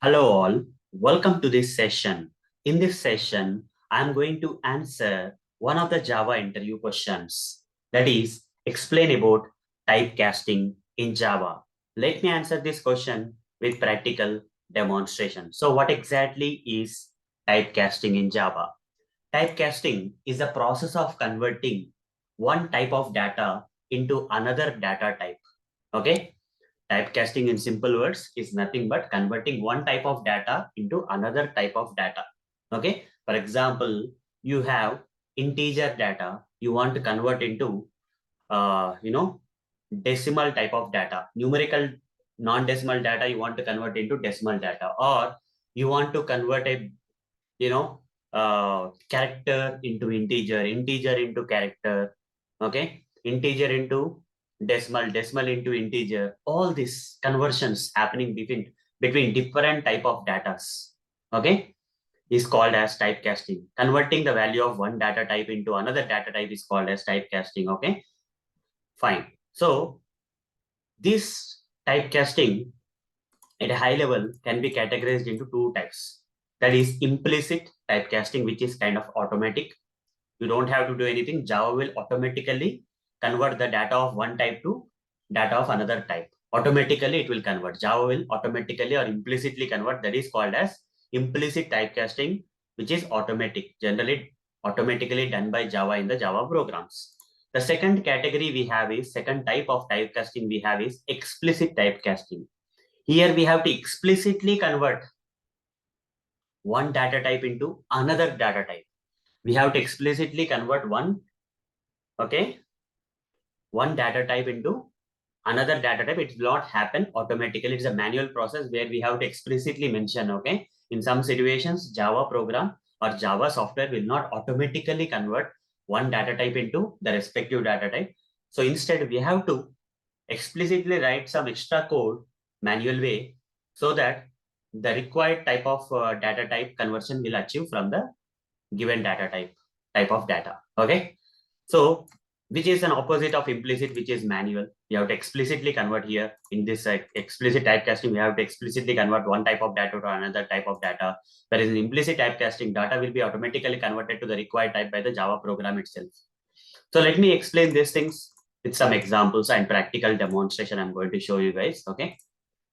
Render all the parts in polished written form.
Hello all, welcome to this session. In this session, I am going to answer one of the Java interview questions. That is, explain about typecasting in Java. Let me answer this question with practical demonstration. So what exactly is typecasting in Java? Typecasting is the process of converting one type of data into another data type. Okay, typecasting in simple words is nothing but converting one type of data into another type of data. Okay. For example, you have integer data. You want to convert into, uh, you know, decimal type of data. Numerical non-decimal data you want to convert into decimal data, or you want to convert a, you know, character into integer, integer into character. Okay. Integer into decimal, decimal into integer. All these conversions happening between different type of datas. Okay, is called as typecasting. Converting the value of one data type into another data type is called as typecasting. Okay, fine. So this typecasting at a high level can be categorized into two types. That is implicit typecasting, which is kind of automatic. You don't have to do anything. Java will automatically convert the data of one type to data of another type. Automatically, it will convert. Java will automatically or implicitly convert. That is called as implicit typecasting, which is automatic, generally automatically done by Java in the Java programs. The second category we have is second type of typecasting we have is explicit typecasting. Here we have to explicitly convert one data type into another data type. We have to explicitly convert okay, one data type into another data type. It will not happen automatically. It's a manual process where we have to explicitly mention, okay, in some situations, Java program or Java software will not automatically convert one data type into the respective data type. So instead, we have to explicitly write some extra code manual way so that the required type of data type conversion will achieve from the given data type of data. Okay. So which is an opposite of implicit, which is manual. You have to explicitly convert here in this explicit typecasting. We have to explicitly convert one type of data to another type of data. Whereas in implicit typecasting, data will be automatically converted to the required type by the Java program itself. So let me explain these things with some examples and practical demonstration I'm going to show you guys. Okay.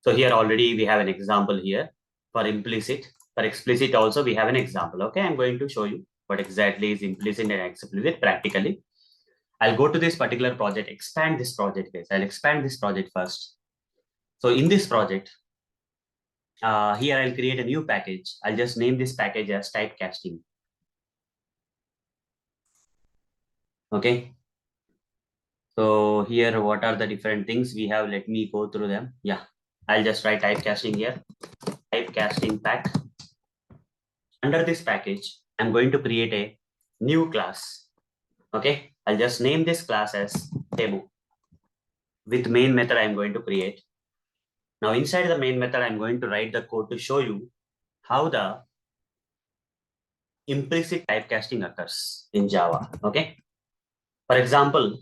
So here already we have an example here for implicit. For explicit also we have an example. Okay. I'm going to show you what exactly is implicit and explicit practically. I'll go to this particular project, expand this project, guys. I'll expand this project first. So in this project, here I'll create a new package. I'll just name this package as typecasting. Okay. So here, what are the different things we have? Let me go through them. Yeah. I'll just write typecasting here. Typecasting pack. Under this package, I'm going to create a new class. Okay. I'll just name this class as demo. With main method, I'm going to create. Now inside the main method, I'm going to write the code to show you how the implicit typecasting occurs in Java. Okay. For example,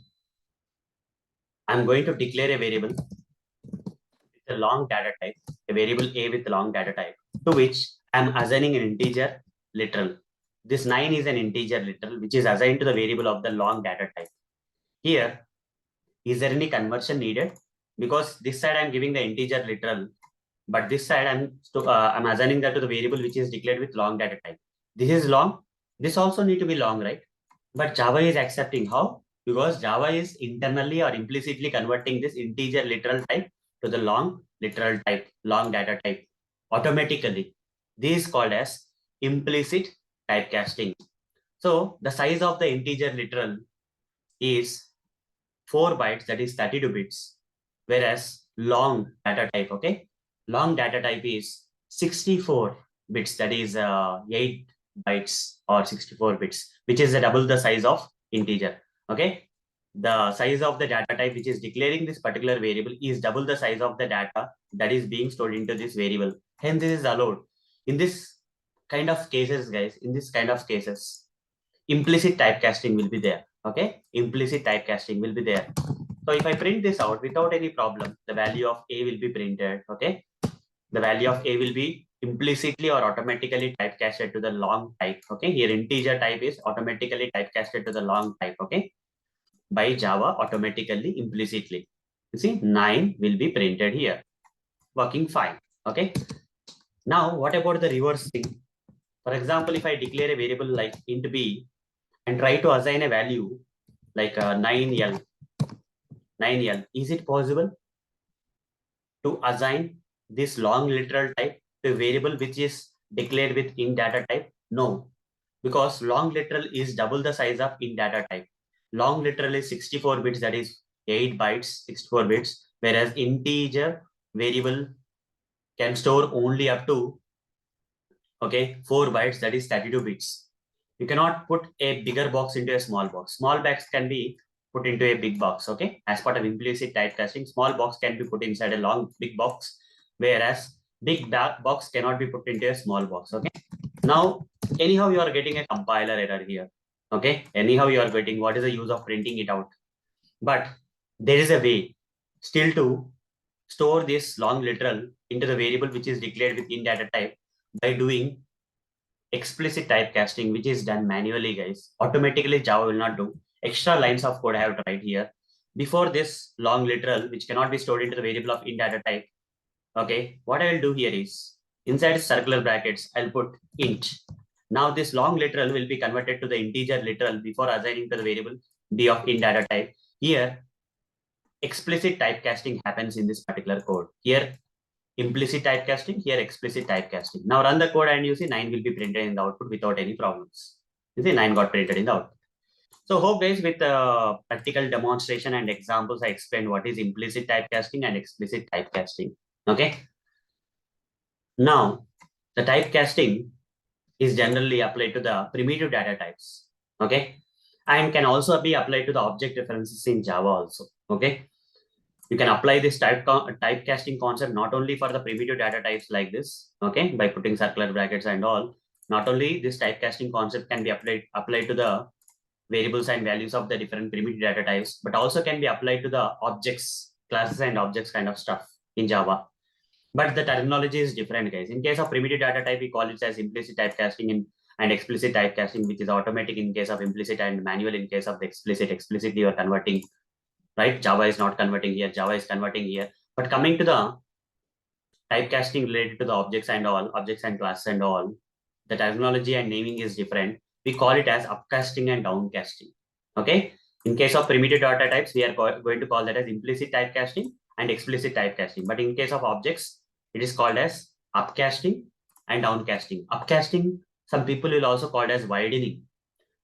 I'm going to declare a variable with a long data type, a variable A with long data type, to which I'm assigning an integer literal. This 9 is an integer literal, which is assigned to the variable of the long data type. Here, is there any conversion needed? Because this side I'm giving the integer literal, but this side I'm assigning that to the variable which is declared with long data type. This is long. This also need to be long, right? But Java is accepting how? Because Java is internally or implicitly converting this integer literal type to the long literal type, long data type automatically. This is called as implicit typecasting. So the size of the integer literal is 4 bytes, that is 32 bits, whereas long data type, okay, long data type is 64 bits, that is 8 bytes or 64 bits, which is double the size of integer. Okay, the size of the data type which is declaring this particular variable is double the size of the data that is being stored into this variable. Hence this is allowed in this kind of cases, guys. In this kind of cases, implicit typecasting will be there. Okay, implicit typecasting will be there. So if I print this out without any problem, the value of A will be printed. Okay, the value of A will be implicitly or automatically typecasted to the long type. Okay, here integer type is automatically typecasted to the long type. Okay, by Java automatically implicitly. You see, 9 will be printed here. Working fine. Okay. Now, what about the reverse thing? For example, if I declare a variable like int b and try to assign a value like 9l, is it possible to assign this long literal type to a variable which is declared with int data type? No, because long literal is double the size of int data type. Long literal is 64 bits, that is 8 bytes, 64 bits, whereas integer variable can store only up to 4 bytes, that is 32 bits. You cannot put a bigger box into a small box. Small box can be put into a big box. Okay, as part of implicit typecasting, small box can be put inside a long big box, whereas big box cannot be put into a small box. Okay, now anyhow you are getting a compiler error here. Okay, anyhow you are getting, what is the use of printing it out? But there is a way still to store this long literal into the variable which is declared within data type by doing explicit typecasting, which is done manually, guys. Automatically Java will not do. Extra lines of code I have to write here. Before this long literal, which cannot be stored into the variable of in data type. Okay, what I will do here is inside circular brackets, I'll put int. Now this long literal will be converted to the integer literal before assigning to the variable b of in data type. Here, explicit typecasting happens in this particular code. Here, implicit typecasting, here explicit typecasting. Now run the code and you see 9 will be printed in the output without any problems. You see 9 got printed in the output. So hope guys, with practical demonstration and examples, I explained what is implicit typecasting and explicit typecasting. Okay. Now the typecasting is generally applied to the primitive data types. Okay. And can also be applied to the object references in Java also. Okay. You can apply this typecasting concept not only for the primitive data types like this, okay, by putting circular brackets and all. Not only this typecasting concept can be applied to the variables and values of the different primitive data types, but also can be applied to the objects, classes and objects kind of stuff in Java. But the terminology is different, guys. In case of primitive data type, we call it as implicit typecasting and explicit typecasting, which is automatic in case of implicit and manual in case of the explicit. Explicitly, you are converting, right? Java is not converting here, Java is converting here. But coming to the typecasting related to the objects and all, objects and classes and all, the terminology and naming is different. We call it as upcasting and downcasting. Okay. In case of primitive data types, we are going to call that as implicit typecasting and explicit typecasting. But in case of objects, it is called as upcasting and downcasting. Upcasting, some people will also call it as widening.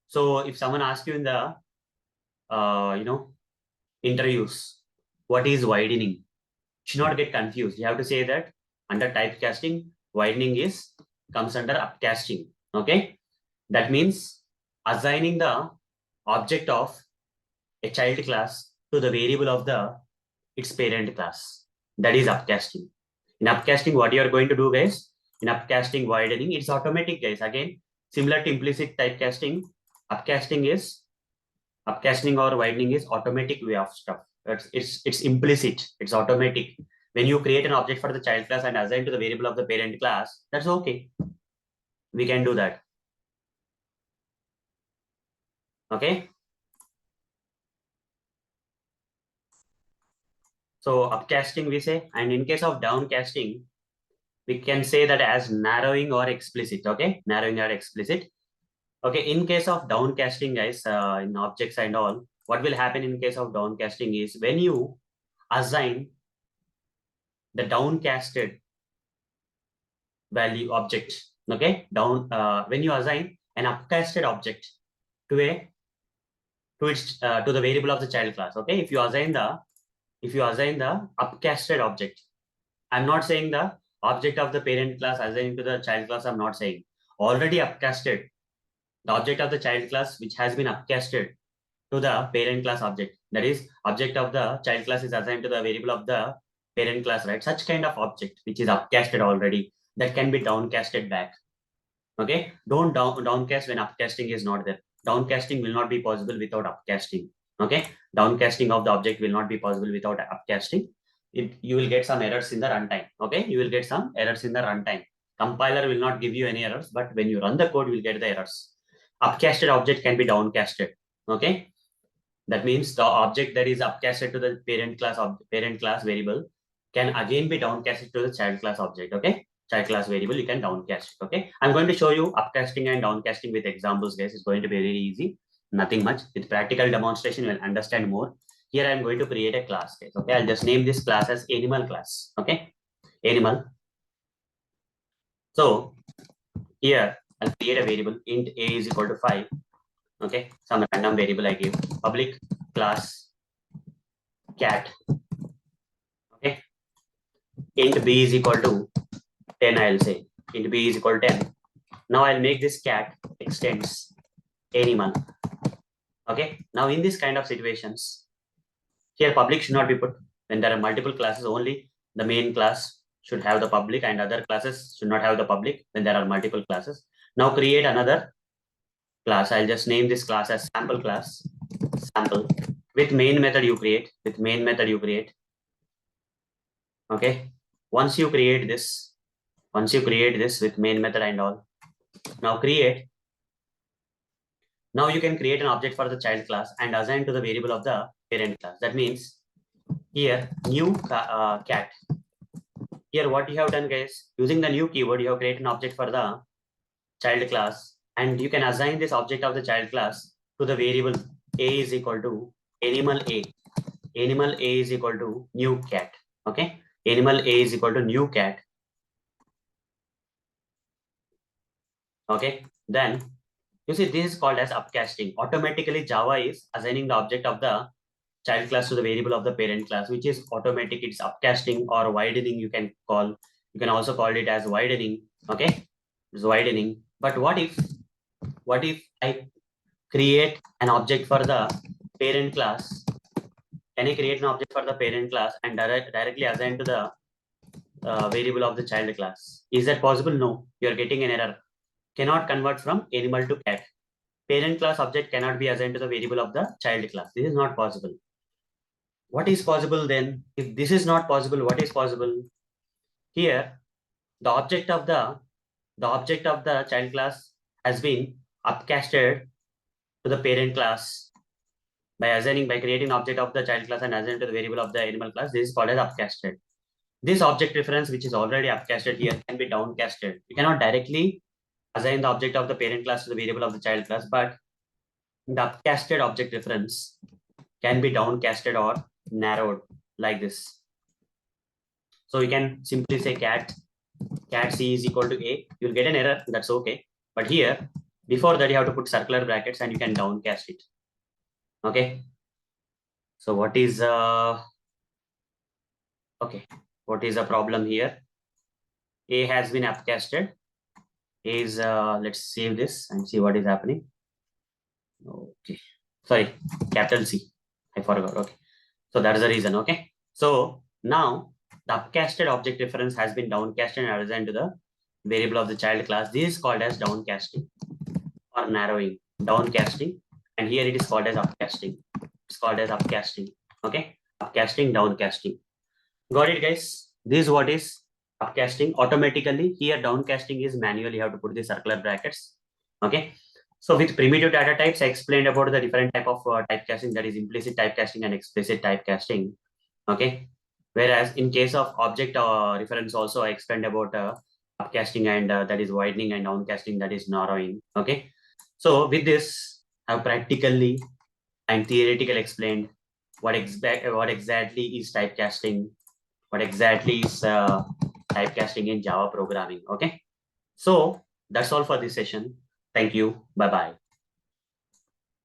So if someone asks you in the, interviews, what is widening? Should not get confused. You have to say that under typecasting, widening comes under upcasting. Okay, that means assigning the object of a child class to the variable of its parent class. That is upcasting. In upcasting, what you are going to do, guys? In upcasting, widening, it's automatic, guys. Again, similar to implicit typecasting, upcasting or widening is automatic way of stuff. It's implicit. It's automatic. When you create an object for the child class and assign to the variable of the parent class, that's okay. We can do that. Okay. So upcasting we say, and in case of downcasting, we can say that as narrowing or explicit. Okay, narrowing or explicit. Okay, in case of downcasting, guys, in objects and all, what will happen in case of downcasting is when you assign the downcasted value object, okay, when you assign an upcasted object to the variable of the child class, okay, if you assign the upcasted object, I'm not saying the object of the parent class assigned to the child class, I'm not saying, already upcasted, the object of the child class which has been upcasted to the parent class object, that is object of the child class is assigned to the variable of the parent class, right? Such kind of object which is upcasted already, that can be downcasted back. Okay, don't downcast when upcasting is not there. Downcasting will not be possible without upcasting. Okay, downcasting of the object will not be possible without upcasting. You will get some errors in the runtime. Okay, you will get some errors in the runtime Compiler will not give you any errors, but when you run the code, you will get the errors. Upcasted object can be downcasted. Okay. That means the object that is upcasted to the parent class variable can again be downcasted to the child class object. Okay. Child class variable, you can downcast it. Okay. I'm going to show you upcasting and downcasting with examples, guys. It's going to be very easy. Nothing much. With practical demonstration, you'll understand more. Here I'm going to create a class, guys. Okay. I'll just name this class as animal class. Okay. Animal. So here I'll create a variable int a is equal to 5. Okay. Some random variable I give. Public class cat. Okay. Int b is equal to 10, I'll say. Int b is equal to 10. Now I'll make this cat extends animal. Okay. Now in this kind of situations, here public should not be put. When there are multiple classes, only the main class should have the public and other classes should not have the public when there are multiple classes. Now create another class. I'll just name this class as sample class. Sample. With main method you create. With main method you create. Okay. Once you create this with main method and all, now create. Now you can create an object for the child class and assign to the variable of the parent class. That means here new cat. Here what you have done, guys, using the new keyword, you have created an object for the child class, and you can assign this object of the child class to the variable a is equal to animal a. Animal a is equal to new cat. Okay. Animal a is equal to new cat. Okay. Then you see this is called as upcasting. Automatically Java is assigning the object of the child class to the variable of the parent class, which is automatic. It's upcasting or widening. You can also call it as widening. Okay. It's widening. But what if I create an object for the parent class? Can I create an object for the parent class and directly assign to the variable of the child class? Is that possible? No. You're getting an error. Cannot convert from animal to cat. Parent class object cannot be assigned to the variable of the child class. This is not possible. What is possible then? If this is not possible, what is possible? Here, the object of the child class has been upcasted to the parent class by creating object of the child class and assigning to the variable of the animal class. This is called as upcasted. This object reference, which is already upcasted here, can be downcasted. You cannot directly assign the object of the parent class to the variable of the child class, but the upcasted object reference can be downcasted or narrowed like this. So you can simply say cat c is equal to a. You'll get an error. That's okay. But here, before that, you have to put circular brackets and you can downcast it. Okay. So what is what is the problem here? A has been upcasted. Is let's save this and see what is happening. Okay. Sorry, capital C. I forgot. Okay. So that is the reason. Okay. So now the upcasted object reference has been downcasted and assigned to the variable of the child class. This is called as downcasting or narrowing. Downcasting, and here it is called as upcasting. It's called as upcasting. Okay. Upcasting, downcasting. Got it, guys? This is what is upcasting. Automatically here downcasting is manually. You have to put the circular brackets. Okay. So with primitive data types, I explained about the different type of typecasting, that is implicit typecasting and explicit typecasting. Okay. Whereas in case of object reference also, I explained about upcasting and that is widening, and downcasting, that is narrowing. Okay. So with this, I've practically and theoretically explained what exactly is typecasting, what exactly is typecasting in Java programming. Okay. So that's all for this session. Thank you. Bye-bye.